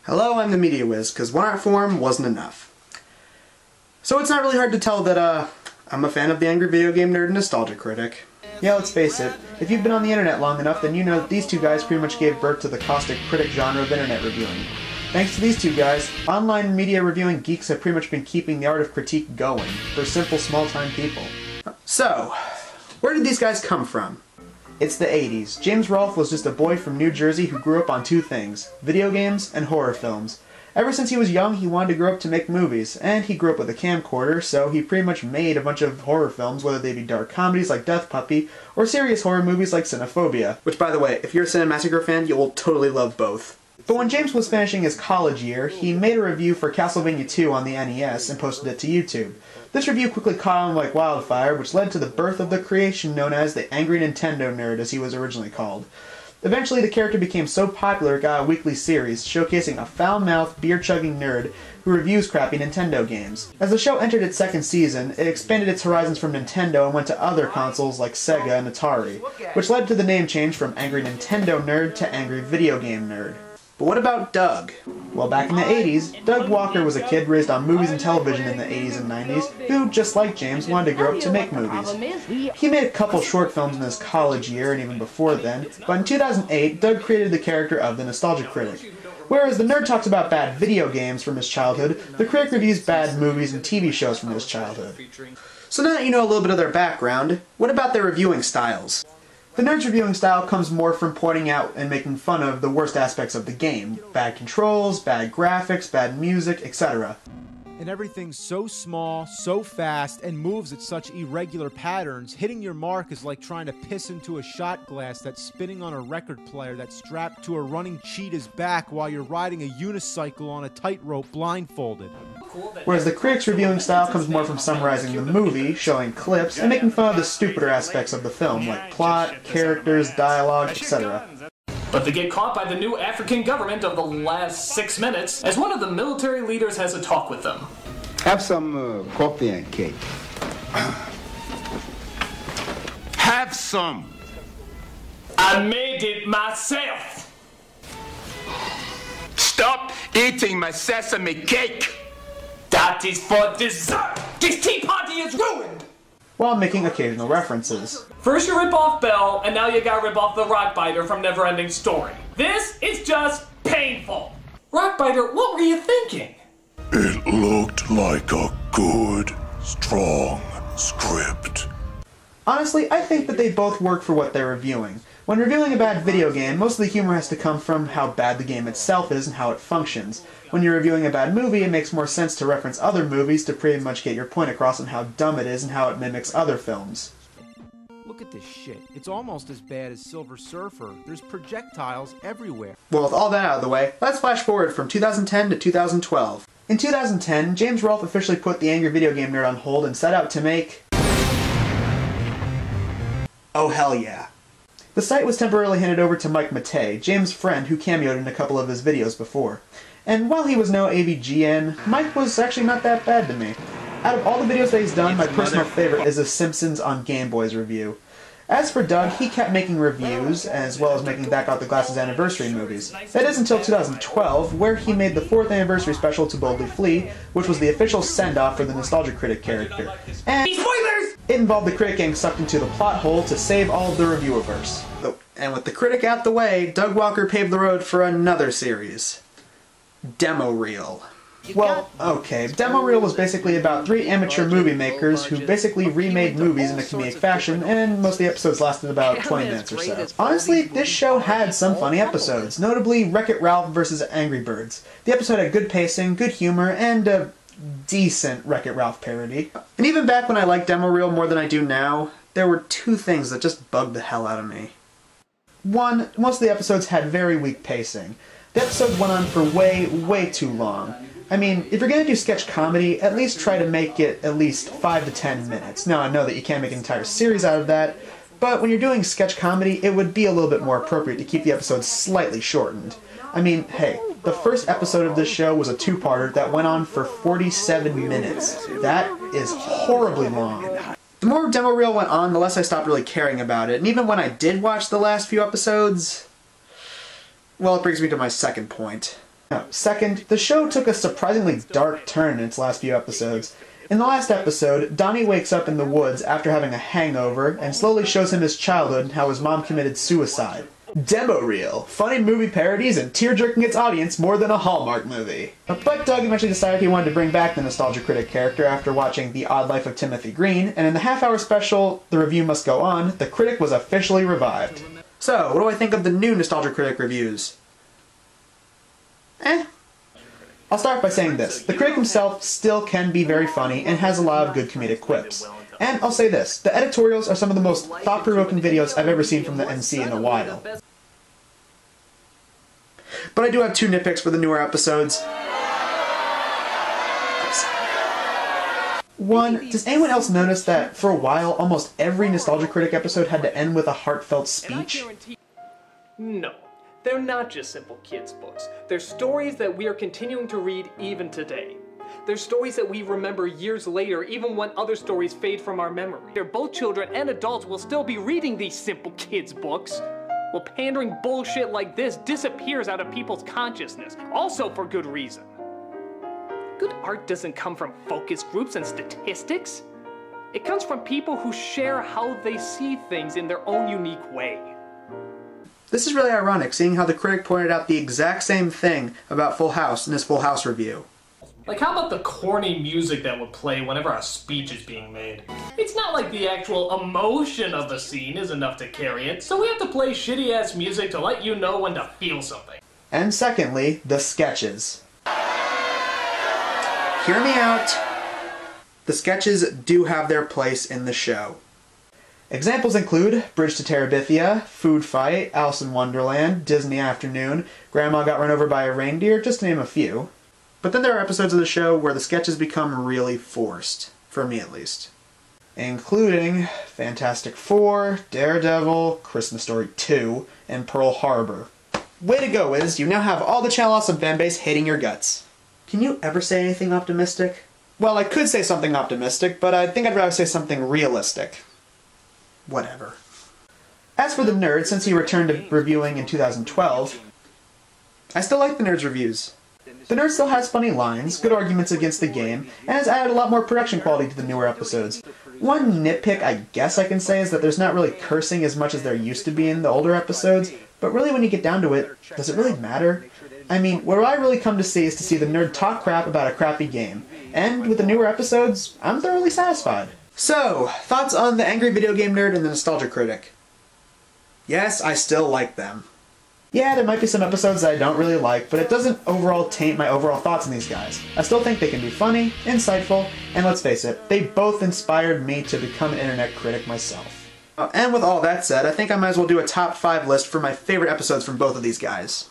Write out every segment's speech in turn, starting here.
Hello, I'm the Media Whiz, because one art form wasn't enough. So it's not really hard to tell that, I'm a fan of the angry video game nerd and nostalgia critic. Yeah, let's face it, if you've been on the internet long enough, then you know that these two guys pretty much gave birth to the caustic critic genre of internet reviewing. Thanks to these two guys, online media reviewing geeks have pretty much been keeping the art of critique going, for simple, small-time people. So, where did these guys come from? It's the 80s. James Rolfe was just a boy from New Jersey who grew up on two things: video games and horror films. Ever since he was young, he wanted to grow up to make movies, and he grew up with a camcorder, so he pretty much made a bunch of horror films, whether they be dark comedies like Death Puppy, or serious horror movies like Cinephobia. Which, by the way, if you're a Cinemassacre fan, you will totally love both. But when James was finishing his college year, he made a review for Castlevania 2 on the NES and posted it to YouTube. This review quickly caught on like wildfire, which led to the birth of the creation known as the Angry Nintendo Nerd, as he was originally called. Eventually, the character became so popular it got a weekly series, showcasing a foul-mouthed, beer-chugging nerd who reviews crappy Nintendo games. As the show entered its second season, it expanded its horizons from Nintendo and went to other consoles like Sega and Atari, which led to the name change from Angry Nintendo Nerd to Angry Video Game Nerd. But what about Doug? Well, back in the 80s, Doug Walker was a kid raised on movies and television in the 80s and 90s who, just like James, wanted to grow up to make movies. He made a couple short films in his college year and even before then, but in 2008, Doug created the character of the Nostalgia Critic. Whereas the nerd talks about bad video games from his childhood, the critic reviews bad movies and TV shows from his childhood. So now that you know a little bit of their background, what about their reviewing styles? The nerd's reviewing style comes more from pointing out and making fun of the worst aspects of the game. Bad controls, bad graphics, bad music, etc. And everything's so small, so fast, and moves at such irregular patterns, hitting your mark is like trying to piss into a shot glass that's spinning on a record player that's strapped to a running cheetah's back while you're riding a unicycle on a tightrope blindfolded. Whereas the critic's reviewing style comes more from summarizing the movie, showing clips, and making fun of the stupider aspects of the film, like plot, characters, dialogue, etc. But they get caught by the new African government of the last 6 minutes as one of the military leaders has a talk with them. Have some coffee and cake. Have some. I made it myself. Stop eating my sesame cake. That is for dessert. This tea party is ruined. While making occasional references. First you rip off Belle, and now you gotta rip off the Rockbiter from Neverending Story. This is just painful. Rockbiter, what were you thinking? It looked like a good, strong script. Honestly, I think that they both work for what they're reviewing. When reviewing a bad video game, most of the humor has to come from how bad the game itself is and how it functions. When you're reviewing a bad movie, it makes more sense to reference other movies to pretty much get your point across on how dumb it is and how it mimics other films. Look at this shit. It's almost as bad as Silver Surfer. There's projectiles everywhere. Well, with all that out of the way, let's flash forward from 2010 to 2012. In 2010, James Rolfe officially put the Angry Video Game Nerd on hold and set out to make... Oh hell yeah. The site was temporarily handed over to Mike Matei, James' friend who cameoed in a couple of his videos before. And while he was no AVGN, Mike was actually not that bad to me. Out of all the videos that he's done, my personal favorite is the Simpsons on Game Boy's review. As for Doug, he kept making reviews, as well as making Back Out the Glasses anniversary movies. That is until 2012, where he made the 4th anniversary special to Boldly Flee, which was the official send-off for the Nostalgia Critic character. And spoilers! It involved the critic getting sucked into the plot hole to save all of the reviewerverse. Oh, and with the critic out the way, Doug Walker paved the road for another series. Demo Reel. Well, okay, Demo Reel was basically about 3 amateur movie makers who basically remade movies in a comedic fashion, and most of the episodes lasted about 20 minutes or so. Honestly, this show had some funny episodes, notably Wreck-It Ralph vs. Angry Birds. The episode had good pacing, good humor, and a decent Wreck-It Ralph parody. And even back when I liked Demo Reel more than I do now, there were 2 things that just bugged the hell out of me. One, most of the episodes had very weak pacing. The episode went on for way too long. I mean, if you're going to do sketch comedy, at least try to make it at least 5 to 10 minutes. Now, I know that you can't make an entire series out of that, but when you're doing sketch comedy, it would be a little bit more appropriate to keep the episodes slightly shortened. I mean, hey, the first episode of this show was a 2-parter that went on for 47 minutes. That is horribly long. The more Demo Reel went on, the less I stopped really caring about it, and even when I did watch the last few episodes... Well, it brings me to my second point. No. Second, the show took a surprisingly dark turn in its last few episodes. In the last episode, Donnie wakes up in the woods after having a hangover and slowly shows him his childhood and how his mom committed suicide. Demo reel. Funny movie parodies and tear-jerking its audience more than a Hallmark movie. But Doug eventually decided he wanted to bring back the Nostalgia Critic character after watching The Odd Life of Timothy Green, and in the half-hour special, The Review Must Go On, the Critic was officially revived. So, what do I think of the new Nostalgia Critic reviews? I'll start by saying this. The Critic himself still can be very funny and has a lot of good comedic quips. And I'll say this, the editorials are some of the most thought-provoking videos I've ever seen from the NC in a while. But I do have two nitpicks for the newer episodes. One, does anyone else notice that for a while almost every Nostalgia Critic episode had to end with a heartfelt speech? No, they're not just simple kids' books. They're stories that we are continuing to read even today. They're stories that we remember years later, even when other stories fade from our memory. Both children and adults will still be reading these simple kids' books. Well, pandering bullshit like this disappears out of people's consciousness, also for good reason. Good art doesn't come from focus groups and statistics. It comes from people who share how they see things in their own unique way. This is really ironic, seeing how the Critic pointed out the exact same thing about Full House in his Full House review. Like, how about the corny music that would play whenever a speech is being made? It's not like the actual emotion of the scene is enough to carry it, so we have to play shitty-ass music to let you know when to feel something. And secondly, the sketches. Hear me out. The sketches do have their place in the show. Examples include Bridge to Terabithia, Food Fight, Alice in Wonderland, Disney Afternoon, Grandma Got Run Over by a Reindeer, just to name a few. But then there are episodes of the show where the sketches become really forced, for me at least. Including Fantastic Four, Daredevil, Christmas Story 2, and Pearl Harbor. Way to go, Wiz! You now have all the Channel Awesome fanbase hating your guts. Can you ever say anything optimistic? Well, I could say something optimistic, but I think I'd rather say something realistic. Whatever. As for The Nerd, since he returned to reviewing in 2012, I still like The Nerd's reviews. The Nerd still has funny lines, good arguments against the game, and has added a lot more production quality to the newer episodes. One nitpick I guess I can say is that there's not really cursing as much as there used to be in the older episodes, but really when you get down to it, does it really matter? I mean, what I really come to see is to see the Nerd talk crap about a crappy game, and with the newer episodes, I'm thoroughly satisfied. So, thoughts on the Angry Video Game Nerd and the Nostalgia Critic? Yes, I still like them. Yeah, there might be some episodes that I don't really like, but it doesn't overall taint my overall thoughts on these guys. I still think they can be funny, insightful, and let's face it, they both inspired me to become an internet critic myself. And with all that said, I think I might as well do a top 5 list for my favorite episodes from both of these guys.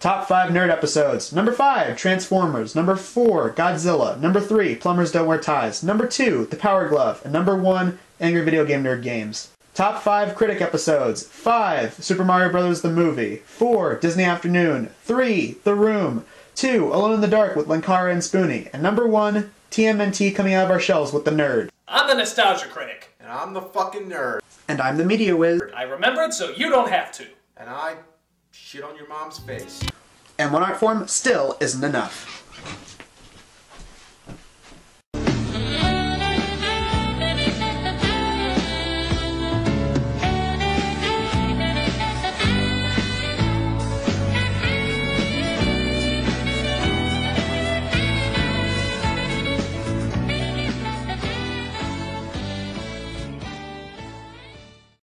Top 5 nerd episodes. Number 5, Transformers. Number 4, Godzilla. Number 3, Plumbers Don't Wear Ties. Number 2, The Power Glove. And number 1, Angry Video Game Nerd Games. Top 5 Critic episodes. 5, Super Mario Bros. The Movie. 4, Disney Afternoon. 3, The Room. 2, Alone in the Dark with Linkara and Spoonie. And number 1, TMNT Coming Out of Our Shells with the Nerd. I'm the Nostalgia Critic. And I'm the fucking nerd. And I'm the Media Wiz. I remembered so you don't have to. And I shit on your mom's face. And one art form still isn't enough.